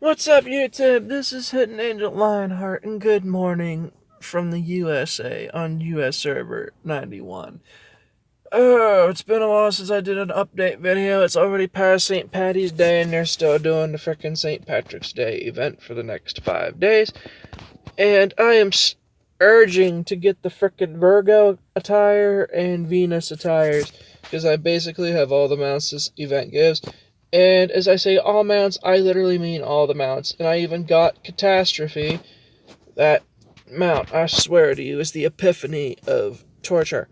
What's up, YouTube? This is Hidden Angel Lionheart, and good morning from the USA on US server 91. Oh, it's been a while since I did an update video. It's already past St. Patty's Day, and they're still doing the frickin' St. Patrick's Day event for the next 5 days. And I am urging to get the frickin' Virgo attire and Venus attires, because I basically have all the mounts this event gives. And as I say all mounts, I literally mean all the mounts. And I even got Catastrophe. That mount, I swear to you, is the epiphany of torture.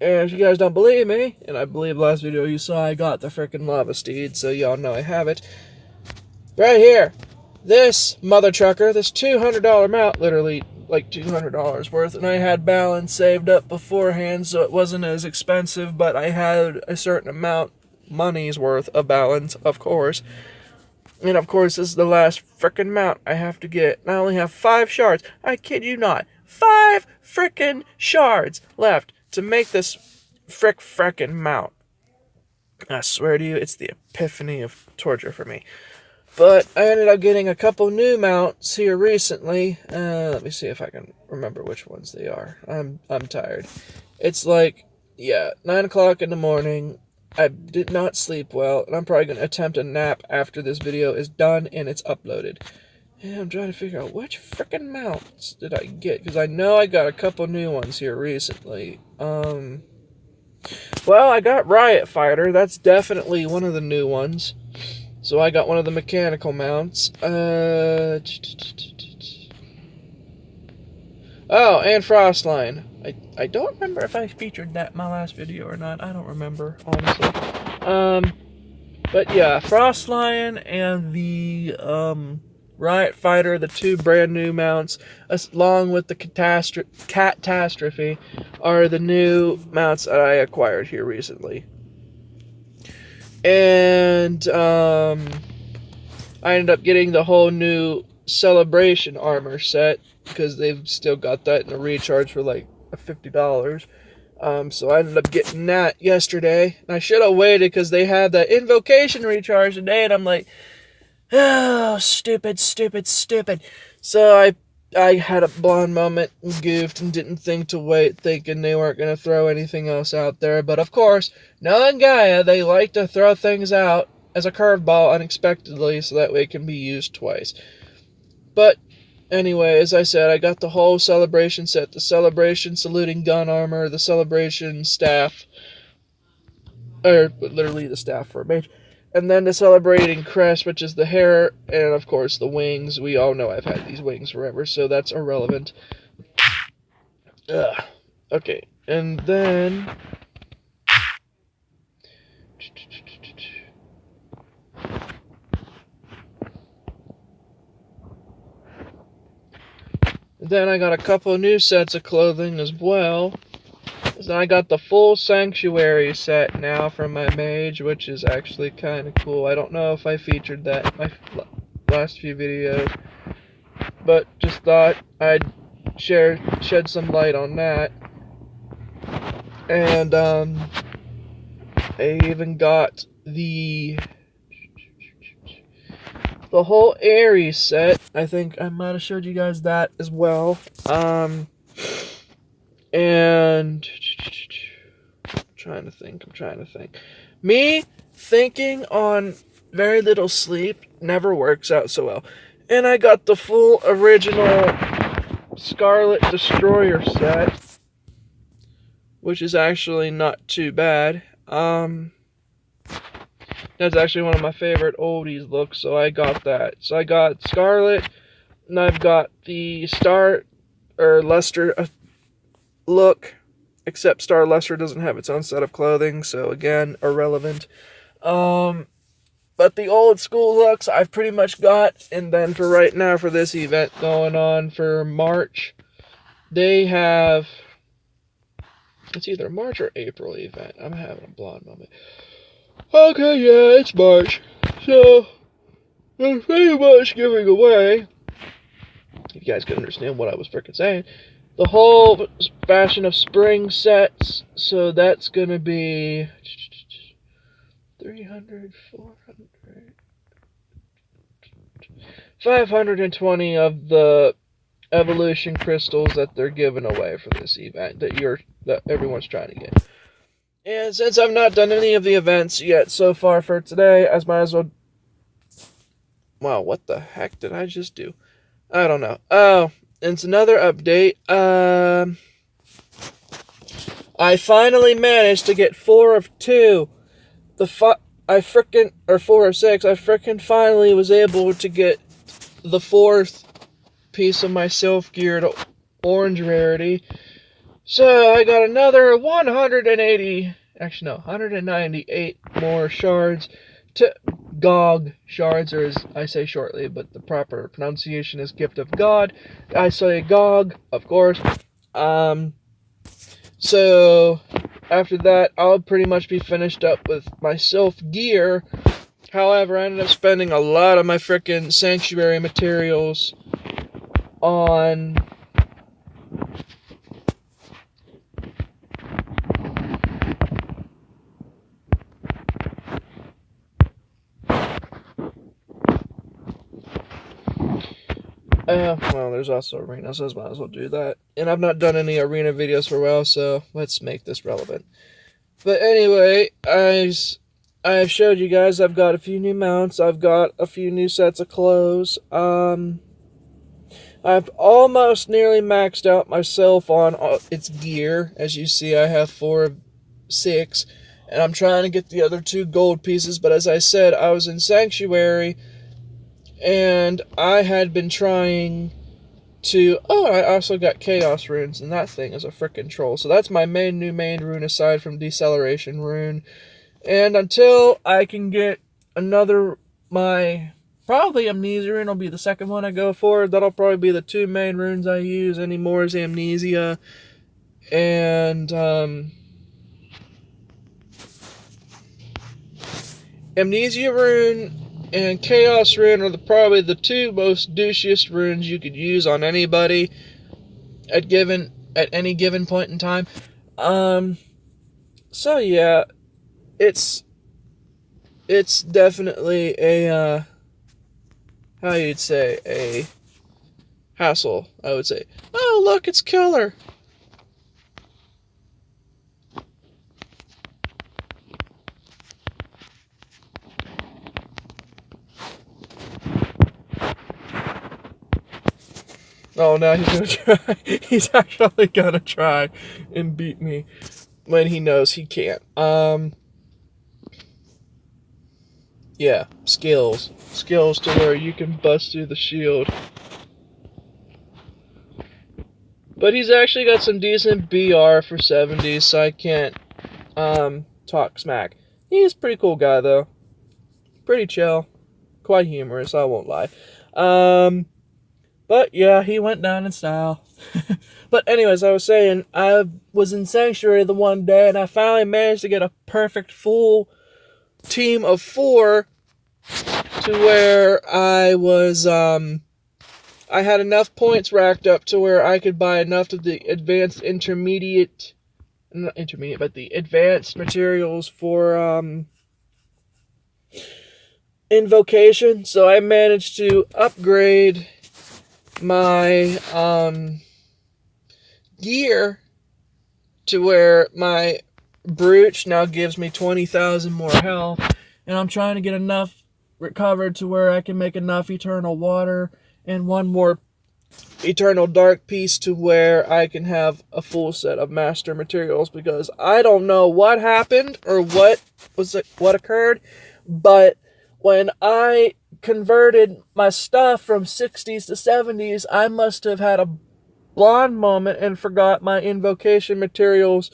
And if you guys don't believe me, and I believe last video you saw I got the frickin' Lava Steed, so y'all know I have it. Right here, this mother trucker, this $200 mount, literally like $200 worth, and I had balance saved up beforehand, so it wasn't as expensive, but I had a certain amount money's worth of balance, of course. And of course, this is the last frickin' mount I have to get. And I only have 5 shards. I kid you not. 5 frickin' shards left to make this frickin' mount. I swear to you, it's the epiphany of torture for me. But I ended up getting a couple new mounts here recently. Let me see if I can remember which ones they are. I'm tired. It's like, 9 o'clock in the morning. I did not sleep well, and I'm probably going to attempt a nap after this video is done and it's uploaded. And I'm trying to figure out which frickin' mounts did I get, because I know I got a couple new ones here recently. Well, I got Riot Fighter. That's definitely one of the new ones. So I got one of the mechanical mounts. Oh, and Frostline. I don't remember if I featured that in my last video or not. I don't remember, honestly. But yeah, Frostline and the Riot Fighter, the 2 brand new mounts, along with the Catastrophe, are the new mounts that I acquired here recently. And I ended up getting the whole new Celebration armor set, because they've still got that in a recharge for like $50. So I ended up getting that yesterday. And I should have waited, because they had that Invocation recharge today, and I'm like, oh, stupid. So I had a blonde moment and goofed and didn't think to wait, thinking they weren't going to throw anything else out there. But of course, knowing Gaia, they like to throw things out as a curveball unexpectedly, so that way it can be used twice. But anyway, as I said, I got the whole Celebration set. The Celebration saluting gun armor, the Celebration staff, or literally the staff for a mage, and then the Celebrating crest, which is the hair, and of course the wings. We all know I've had these wings forever, so that's irrelevant. Okay, and then I got a couple new sets of clothing as well. Then I got the full Sanctuary set now from my Mage, which is actually kind of cool. I don't know if I featured that in my last few videos, but just thought I'd shed some light on that. And I even got the whole Aries set. I think I might have showed you guys that as well. And I'm trying to think. Me thinking on very little sleep never works out so well. And I got the full original Scarlet Destroyer set, which is actually not too bad. That's actually one of my favorite oldies looks, so I got that. So I got Scarlet, and I've got the Star or Luster look, except Star Luster doesn't have its own set of clothing, so again, irrelevant. But the old school looks I've pretty much got, and then for right now, for this event going on for March, they have, it's either March or April event. I'm having a blonde moment. Okay, yeah, it's March, so they're pretty much giving away, if you guys can understand what I was frickin' saying, the whole Fashion of Spring sets. So that's gonna be 300, 400, 520 of the evolution crystals that they're giving away for this event that everyone's trying to get. And since I've not done any of the events yet so far for today, I might as well. Wow, what the heck did I just do? I don't know. Oh, it's another update. I finally managed to get 4 of 2. Or 4 of 6. I frickin' finally was able to get the 4th piece of my self-geared orange rarity. So I got another 198 more shards to GOG shards, or as I say shortly, but the proper pronunciation is Gift of God. I say GOG, of course. So after that, I'll pretty much be finished up with my self-gear. However, I ended up spending a lot of my frickin' sanctuary materials on well, there's also arena, so I might as well do that. And I've not done any arena videos for a while, so let's make this relevant. But anyway, I've showed you guys I've got a few new mounts. I've got a few new sets of clothes. I've almost nearly maxed out myself on its gear. As you see, I have 4 of 6. And I'm trying to get the other 2 gold pieces. But as I said, I was in Sanctuary. And I had been trying to... Oh, I also got Chaos Runes. And that thing is a frickin' troll. So that's my new main rune aside from Deceleration Rune. And until I can get another... Probably Amnesia Rune will be the second one I go for. That'll probably be the 2 main runes I use anymore is Amnesia. And, Amnesia Rune and Chaos Rune are probably the 2 most douchiest runes you could use on anybody at any given point in time. So yeah, it's definitely a, how you'd say, a hassle, I would say. Oh, look, it's killer. Oh, now he's gonna try. He's actually gonna try and beat me when he knows he can't. Yeah, skills. Skills to where you can bust through the shield. But he's actually got some decent BR for 70s, so I can't, talk smack. He's a pretty cool guy, though. Pretty chill. Quite humorous, I won't lie. But yeah, he went down in style. But anyways, I was saying, I was in Sanctuary the one day, and I finally managed to get a perfect full team of 4 to where I was, I had enough points racked up to where I could buy enough of the advanced the advanced materials for, invocation. So I managed to upgrade my, gear to where my brooch now gives me 20,000 more health, and I'm trying to get enough recovered to where I can make enough eternal water and 1 more eternal dark piece to where I can have a full set of master materials, because I don't know what happened or what occurred, but when I converted my stuff from 60s to 70s, I must have had a blonde moment and forgot my invocation materials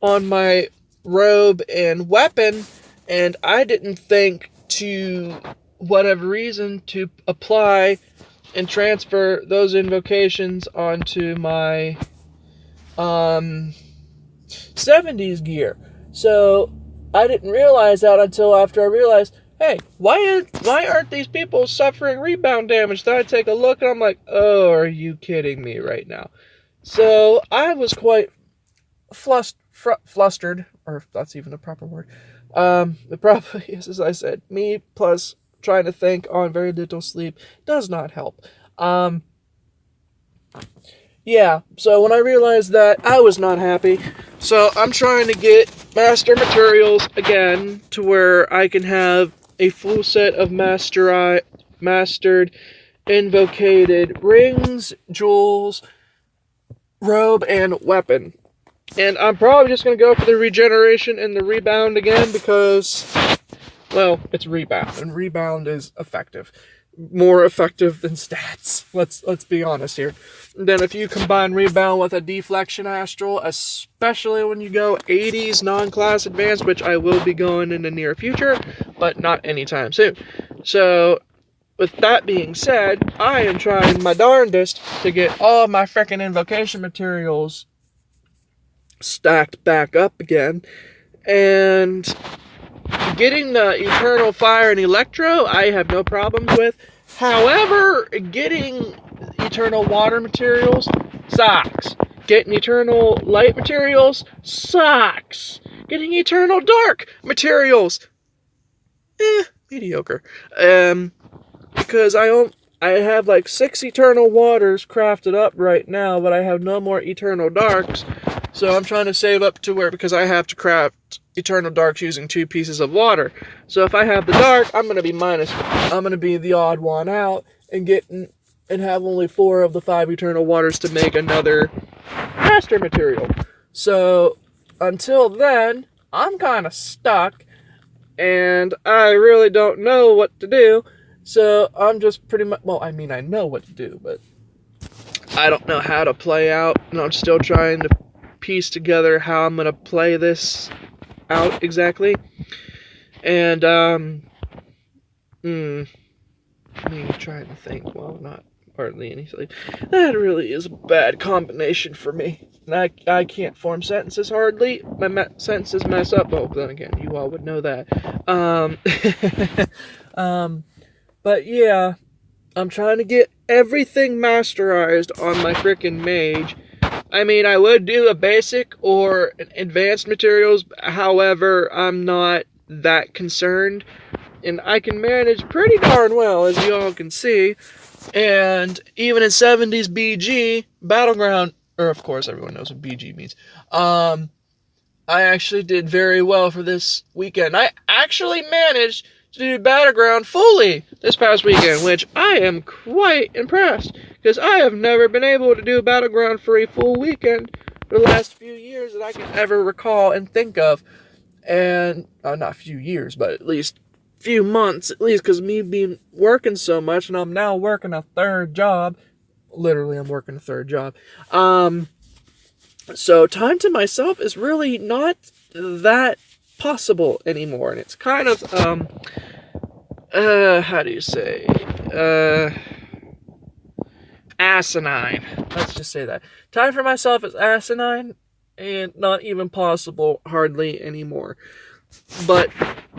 on my robe and weapon, and I didn't think to whatever reason to apply and transfer those invocations onto my 70s gear. So I didn't realize that until after I realized, hey, why aren't these people suffering rebound damage? Then I take a look and I'm like, oh, are you kidding me right now? So I was quite flustered, or if that's even a proper word. It probably is, as I said, me plus trying to think on very little sleep does not help. Yeah, so when I realized that, I was not happy. So I'm trying to get master materials again to where I can have a full set of mastered, invocated rings, jewels, robe, and weapon. And I'm probably just going to go for the regeneration and the rebound again because, well, it's rebound, and rebound is effective. More effective than stats. Let's be honest here. And then if you combine rebound with a deflection astral, especially when you go 80s non-class advanced, which I will be going in the near future, but not anytime soon. So, with that being said, I am trying my darndest to get all of my frickin' invocation materials stacked back up again, and getting the Eternal Fire and Electro, I have no problems with. However, getting Eternal Water materials sucks. Getting Eternal Light materials sucks. Getting Eternal Dark materials, mediocre. Because I have like 6 Eternal Waters crafted up right now, but I have no more Eternal Darks. So I'm trying to save up to where, because I have to craft Eternal Darks using 2 pieces of water. So if I have the Dark, I'm going to be the odd one out and have only 4 of the 5 Eternal Waters to make another Master material. So until then, I'm kind of stuck, and I really don't know what to do. So I'm just pretty much, well, I mean, I know what to do, but I don't know how to play out, and I'm still trying to piece together how I'm going to play this out exactly. And, me trying to think, well, not hardly anything. That really is a bad combination for me. And I can't form sentences hardly. My sentences mess up. Oh, then again, you all would know that. But yeah, I'm trying to get everything masterized on my frickin' mage. I mean, I would do a basic or an advanced materials, however, I'm not that concerned. And I can manage pretty darn well, as you all can see. And even in 70s BG, Battleground, or of course everyone knows what BG means, I actually did very well for this weekend. I actually managed to do Battleground fully this past weekend, which I am quite impressed, because I have never been able to do Battleground for a full weekend for the last few years that I can ever recall and think of. And, not a few years, but at least few months, at least, because me being working so much, and I'm now working a 3rd job. Literally, I'm working a 3rd job. So time to myself is really not that possible anymore, and it's kind of, how do you say, asinine. Let's just say that. Time for myself is asinine, and not even possible hardly anymore. But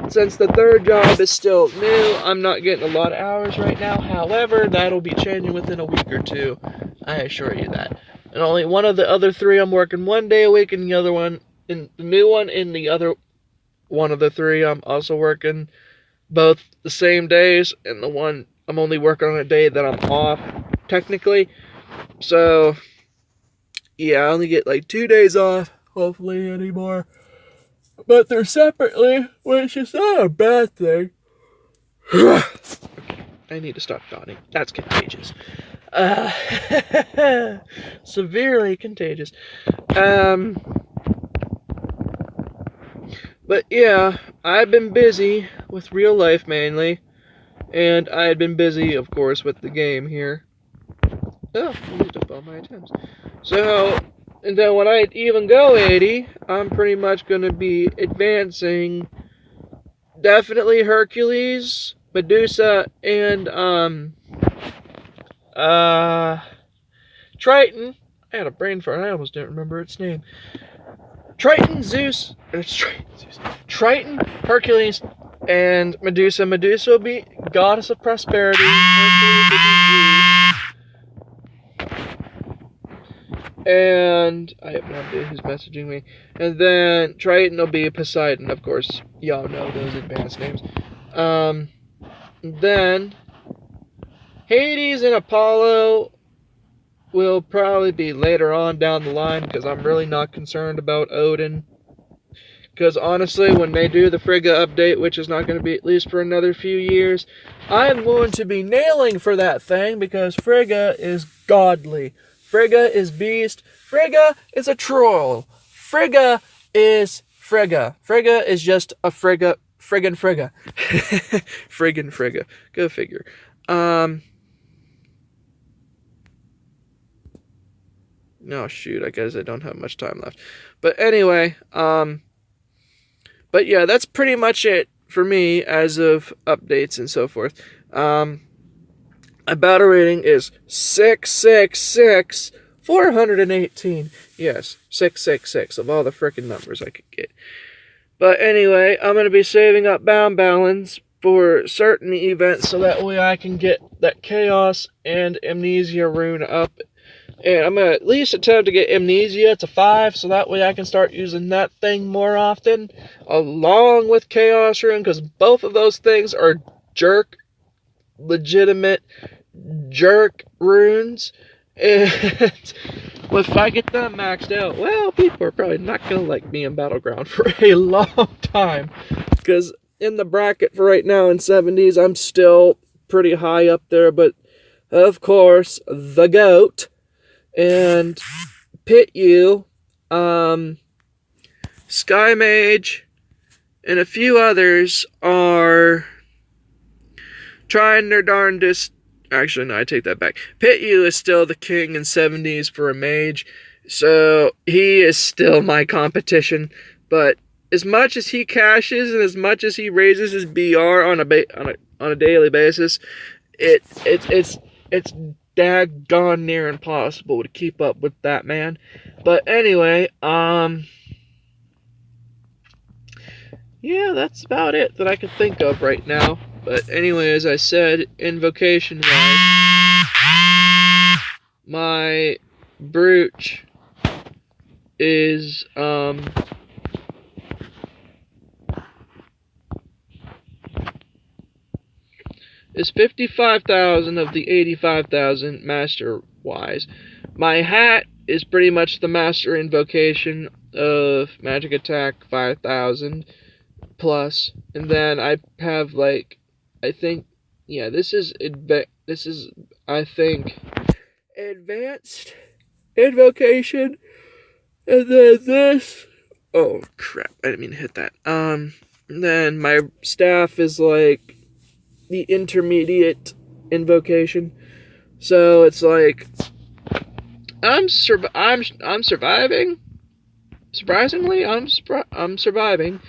since the 3rd job is still new, I'm not getting a lot of hours right now. However, that'll be changing within a week or 2. I assure you that. And only one of the other 3 I'm working 1 day a week, and the other one, in the new one, in the other one of the 3 I'm also working both the same days, and the one I'm only working on a day that I'm off, technically. So, yeah, I only get like 2 days off, hopefully anymore. But they're separately, which is not a bad thing. I need to stop yawning. That's contagious. Severely contagious. But yeah, I've been busy with real life mainly. And I had been busy, of course, with the game here. Oh, I used up all my attempts. So, and then when I even go 80, I'm pretty much going to be advancing definitely Hercules, Medusa, and Triton. I had a brain fart, I almost didn't remember its name. Triton, Hercules, and Medusa. Medusa will be Goddess of Prosperity. Hercules will be Zeus. And I have no idea who's messaging me. And then Triton will be Poseidon, of course. Y'all know those advanced names. Then Hades and Apollo will probably be later on down the line, because I'm really not concerned about Odin. Because honestly, when they do the Frigga update, which is not going to be at least for another few years, I'm going to be nailing for that thing, because Frigga is godly. Frigga is beast. Frigga is a troll. Frigga is Frigga. Frigga is just a Frigga. Friggin' Frigga. Friggin' Frigga. Go figure. No, shoot, I guess I don't have much time left. But anyway, but yeah, that's pretty much it for me as of updates and so forth. My battle rating is 666, 418. Yes, 666 of all the frickin' numbers I could get. But anyway, I'm going to be saving up Bound Balance for certain events, so that way I can get that Chaos and Amnesia rune up. And I'm going to at least attempt to get Amnesia to 5, so that way I can start using that thing more often, along with Chaos rune, because both of those things are legitimate jerk runes. And if I get them maxed out, well, people are probably not going to like me in Battleground for a long time. Because in the bracket for right now in 70s, I'm still pretty high up there. But, of course, the GOAT and Pit U, Sky Mage, and a few others are trying their darndest. Actually, no, I take that back. Pit U is still the king in 70s for a mage, so he is still my competition. But as much as he cashes and as much as he raises his BR on a daily basis, it's daggone near impossible to keep up with that man. But anyway, yeah, that's about it that I can think of right now. But anyway, as I said, invocation-wise, my brooch is, is 55,000 of the 85,000 master-wise. My hat is pretty much the master invocation of magic attack 5,000 plus, and then I have like, I think, yeah, this is I think advanced invocation, and then this, oh crap, I didn't mean to hit that. And then my staff is like the intermediate invocation, so it's like I'm surviving. Surprisingly, I'm surviving.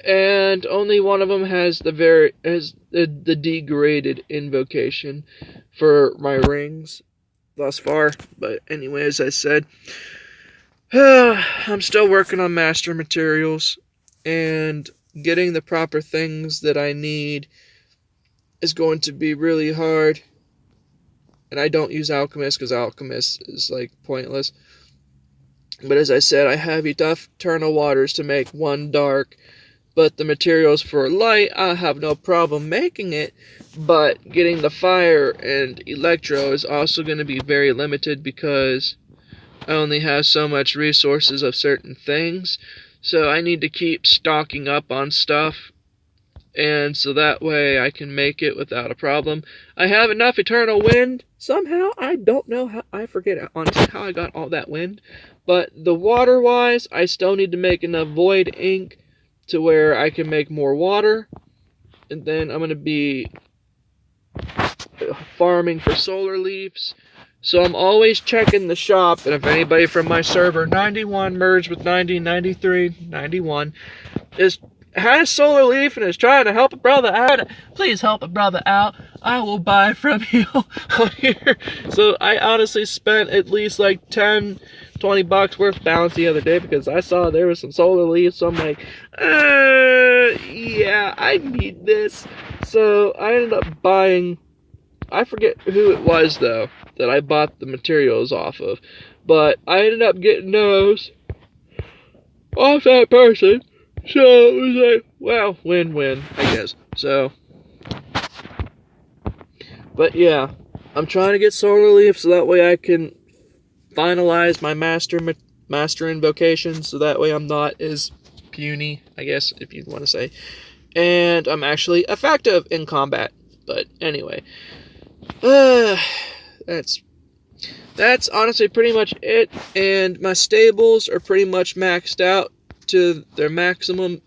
And only one of them has the degraded invocation for my rings thus far. But anyway, as I said, I'm still working on master materials, and getting the proper things that I need is going to be really hard. And I don't use Alchemist, because Alchemist is like pointless. But as I said, I have enough Eternal Waters to make one dark. But the materials for light, I have no problem making it. But getting the fire and electro is also going to be very limited, because I only have so much resources of certain things. So I need to keep stocking up on stuff. And so that way I can make it without a problem. I have enough Eternal Wind. Somehow, I don't know how, I forget honestly how I got all that wind. But the water-wise, I still need to make enough Void Ink to where I can make more water. And then I'm going to be farming for solar leaves. So I'm always checking the shop. And if anybody from my server, 91 merged with 90, 93, 91, has solar leaf and is trying to help a brother out, please help a brother out. I will buy from you on here. So I honestly spent at least like 10, 20 bucks worth balance the other day, because I saw there was some solar leaves. So I'm like, yeah, I need this. So I ended up buying, I forget who it was though that I bought the materials off of, but I ended up getting those off that person. So it was like, well, win-win, I guess. So But yeah, I'm trying to get Solar Leaf so that way I can finalize my master invocation, so that way I'm not as puny, I guess, if you want to say. And I'm actually effective in combat. But anyway, that's honestly pretty much it. And my stables are pretty much maxed out to their maximum